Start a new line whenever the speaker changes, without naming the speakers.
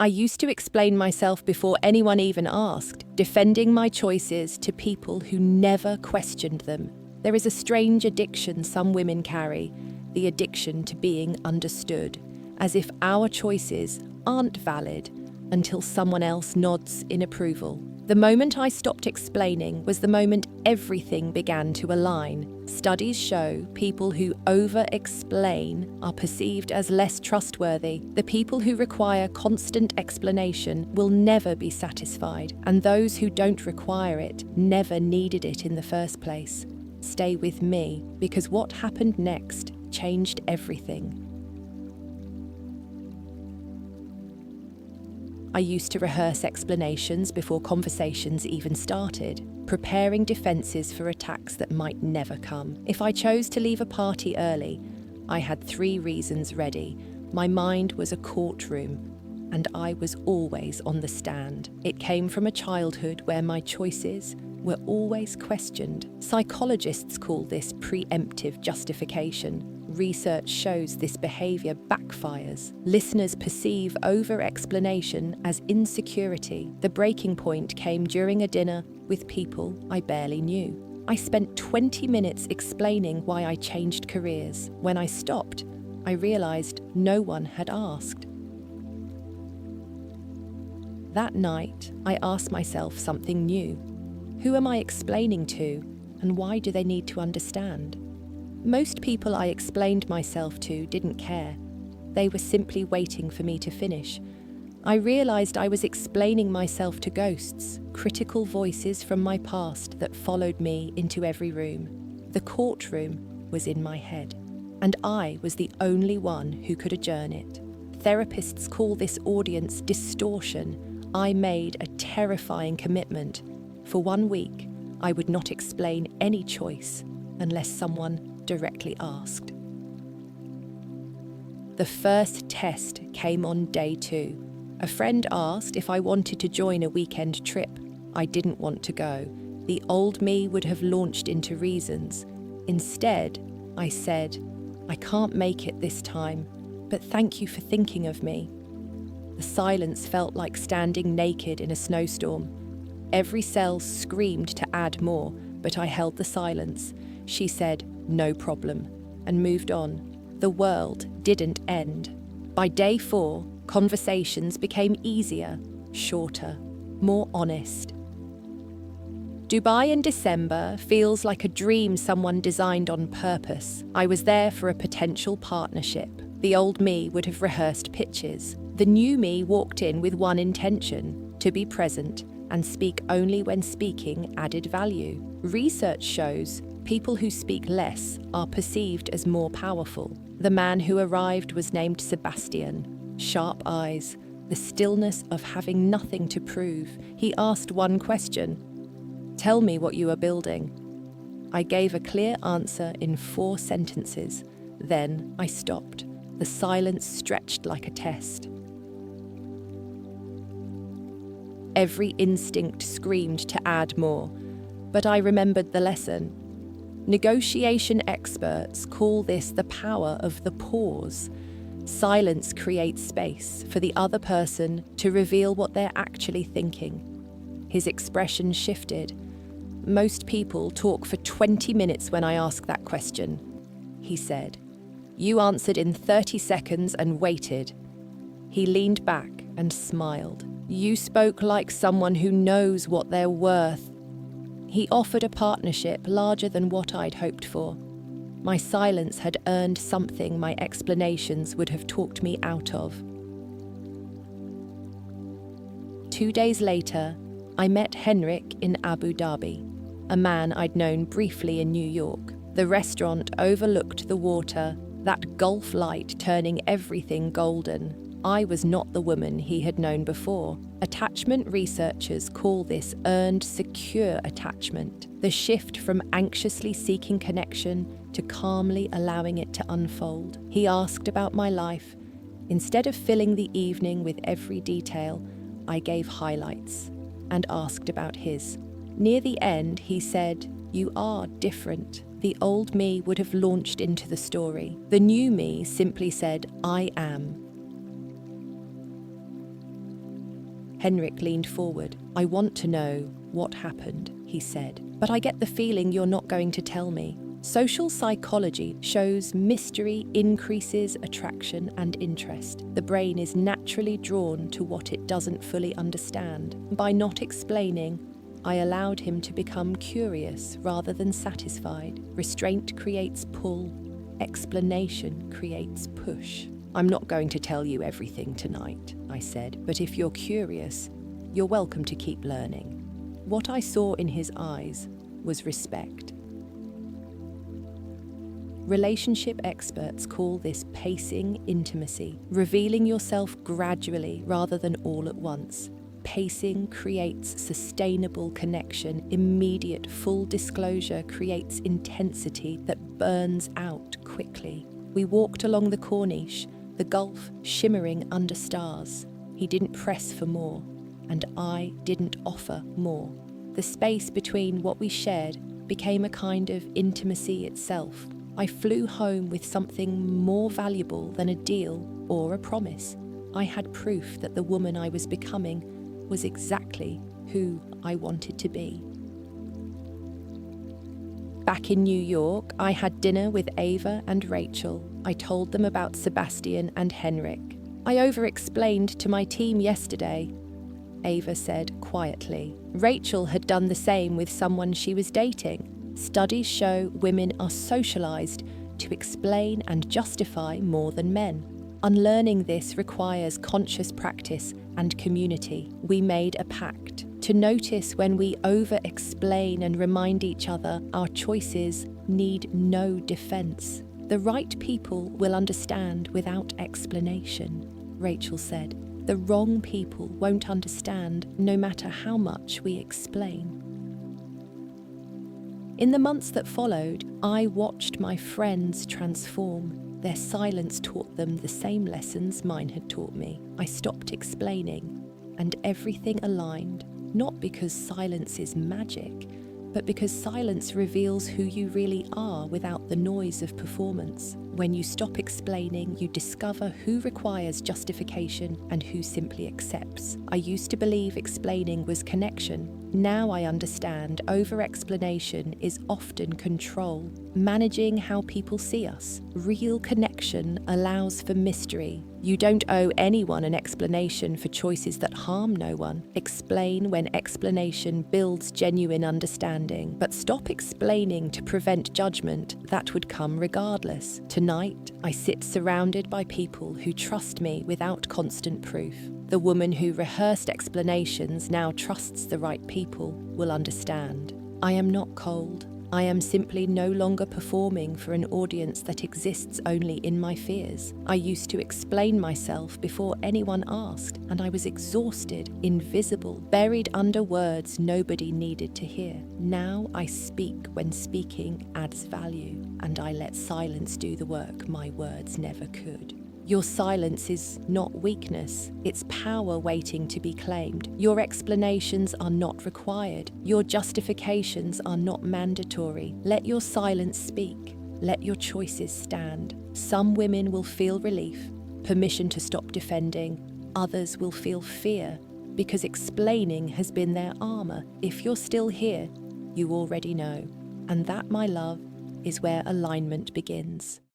I used to explain myself before anyone even asked, defending my choices to people who never questioned them. There is a strange addiction some women carry, the addiction to being understood, as if our choices aren't valid until someone else nods in approval. The moment I stopped explaining was the moment everything began to align. Studies show people who over-explain are perceived as less trustworthy. The people who require constant explanation will never be satisfied, and those who don't require it never needed it in the first place. Stay with me, because what happened next changed everything. I used to rehearse explanations before conversations even started, preparing defenses for attacks that might never come. If I chose to leave a party early, I had 3 reasons ready. My mind was a courtroom, and I was always on the stand. It came from a childhood where my choices were always questioned. Psychologists call this preemptive justification. Research shows this behavior backfires. Listeners perceive over-explanation as insecurity. The breaking point came during a dinner with people I barely knew. I spent 20 minutes explaining why I changed careers. When I stopped, I realized no one had asked. That night, I asked myself something new. Who am I explaining to, and why do they need to understand? Most people I explained myself to didn't care. They were simply waiting for me to finish. I realized I was explaining myself to ghosts, critical voices from my past that followed me into every room. The courtroom was in my head, and I was the only one who could adjourn it. Therapists call this audience distortion. I made a terrifying commitment. For 1 week, I would not explain any choice unless someone directly asked. The first test came on day 2. A friend asked if I wanted to join a weekend trip. I didn't want to go. The old me would have launched into reasons. Instead, I said, I can't make it this time, but thank you for thinking of me. The silence felt like standing naked in a snowstorm. Every cell screamed to add more, but I held the silence. She said, no problem, and moved on. The world didn't end. By day 4, conversations became easier, shorter, more honest. Dubai in December feels like a dream someone designed on purpose. I was there for a potential partnership. The old me would have rehearsed pitches. The new me walked in with one intention, to be present and speak only when speaking added value. Research shows people who speak less are perceived as more powerful. The man who arrived was named Sebastian. Sharp eyes, the stillness of having nothing to prove. He asked one question. Tell me what you are building. I gave a clear answer in 4 sentences. Then I stopped. The silence stretched like a test. Every instinct screamed to add more, but I remembered the lesson. Negotiation experts call this the power of the pause. Silence creates space for the other person to reveal what they're actually thinking. His expression shifted. Most people talk for 20 minutes when I ask that question, he said. You answered in 30 seconds and waited. He leaned back and smiled. You spoke like someone who knows what they're worth. He offered a partnership larger than what I'd hoped for. My silence had earned something my explanations would have talked me out of. 2 days later, I met Henrik in Abu Dhabi, a man I'd known briefly in New York. The restaurant overlooked the water, that Gulf light turning everything golden. I was not the woman he had known before. Attachment researchers call this earned secure attachment, the shift from anxiously seeking connection to calmly allowing it to unfold. He asked about my life. Instead of filling the evening with every detail, I gave highlights and asked about his. Near the end, he said, "You are different." The old me would have launched into the story. The new me simply said, "I am." Henrik leaned forward. I want to know what happened, he said, but I get the feeling you're not going to tell me. Social psychology shows mystery increases attraction and interest. The brain is naturally drawn to what it doesn't fully understand. By not explaining, I allowed him to become curious rather than satisfied. Restraint creates pull. Explanation creates push. I'm not going to tell you everything tonight, I said, but if you're curious, you're welcome to keep learning. What I saw in his eyes was respect. Relationship experts call this pacing intimacy, revealing yourself gradually rather than all at once. Pacing creates sustainable connection. Immediate full disclosure creates intensity that burns out quickly. We walked along the Corniche, the Gulf shimmering under stars. He didn't press for more, and I didn't offer more. The space between what we shared became a kind of intimacy itself. I flew home with something more valuable than a deal or a promise. I had proof that the woman I was becoming was exactly who I wanted to be. Back in New York, I had dinner with Ava and Rachel. I told them about Sebastian and Henrik. I over-explained to my team yesterday, Ava said quietly. Rachel had done the same with someone she was dating. Studies show women are socialized to explain and justify more than men. Unlearning this requires conscious practice and community. We made a pact to notice when we over-explain and remind each other our choices need no defense. The right people will understand without explanation, Rachel said. The wrong people won't understand no matter how much we explain. In the months that followed, I watched my friends transform. Their silence taught them the same lessons mine had taught me. I stopped explaining, and everything aligned, not because silence is magic, but because silence reveals who you really are without the noise of performance. When you stop explaining, you discover who requires justification and who simply accepts. I used to believe explaining was connection. Now I understand over-explanation is often control, managing how people see us. Real connection allows for mystery. You don't owe anyone an explanation for choices that harm no one. Explain when explanation builds genuine understanding, but stop explaining to prevent judgment. That would come regardless. Tonight, I sit surrounded by people who trust me without constant proof. The woman who rehearsed explanations now trusts the right people will understand. I am not cold. I am simply no longer performing for an audience that exists only in my fears. I used to explain myself before anyone asked, and I was exhausted, invisible, buried under words nobody needed to hear. Now I speak when speaking adds value, and I let silence do the work my words never could. Your silence is not weakness, it's power waiting to be claimed. Your explanations are not required. Your justifications are not mandatory. Let your silence speak. Let your choices stand. Some women will feel relief, permission to stop defending. Others will feel fear, because explaining has been their armor. If you're still here, you already know. And that, my love, is where alignment begins.